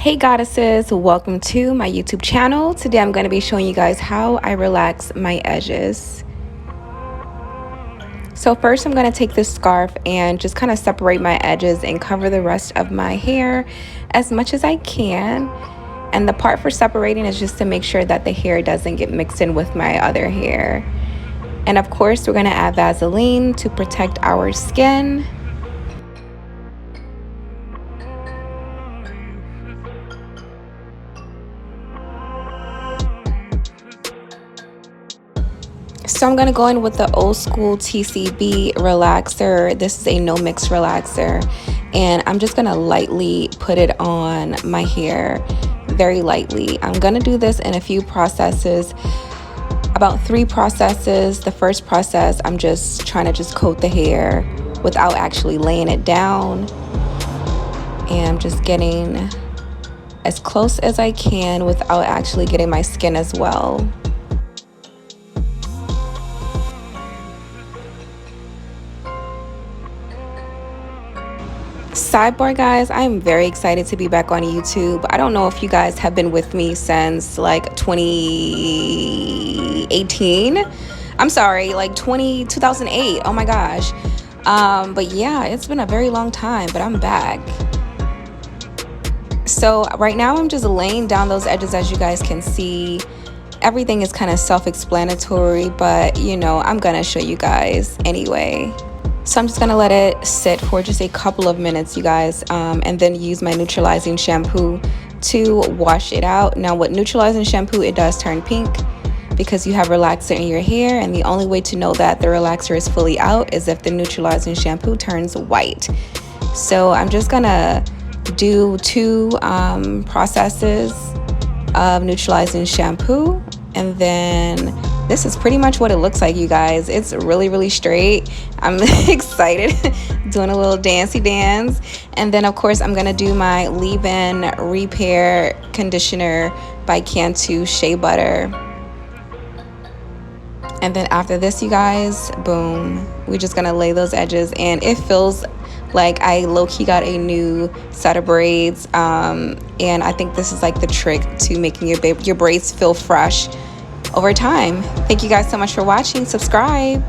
Hey goddesses, welcome to my YouTube channel. Today I'm going to be showing you guys how I relax my edges. So first I'm going to take this scarf and just kind of separate my edges and cover the rest of my hair as much as I can. And the part for separating is just to make sure that the hair doesn't get mixed in with my other hair. And of course we're going to add Vaseline to protect our skin. So I'm going to go in with the old school TCB relaxer. This is a no mix relaxer, and I'm just going to lightly put it on my hair, very lightly. I'm going to do this in a few processes, about 3 processes. The first process, I'm just trying to just coat the hair without actually laying it down, and I'm just getting as close as I can without actually getting my skin as well. Sidebar guys, I'm very excited to be back on YouTube. I don't know if you guys have been with me since like 2018. I'm sorry, like 2008. Oh my gosh. But yeah, it's been a very long time, but I'm back. So right now I'm just laying down those edges. As you guys can see, everything is kind of self-explanatory, but you know, I'm gonna show you guys anyway. So I'm just going to let it sit for just a couple of minutes, you guys, and then use my neutralizing shampoo to wash it out. Now with neutralizing shampoo, it does turn pink because you have relaxer in your hair, and the only way to know that the relaxer is fully out is if the neutralizing shampoo turns white. So I'm just going to do 2 processes of neutralizing shampoo, and then this is pretty much what it looks like, you guys. It's really straight. I'm excited. Doing a little dancey dance. And then of course I'm gonna do my leave-in repair conditioner by Cantu Shea Butter. And then after this, you guys, boom, we're just gonna lay those edges, and it feels like I low-key got a new set of braids, and I think this is like the trick to making your braids feel fresh over time. Thank you guys so much for watching. Subscribe.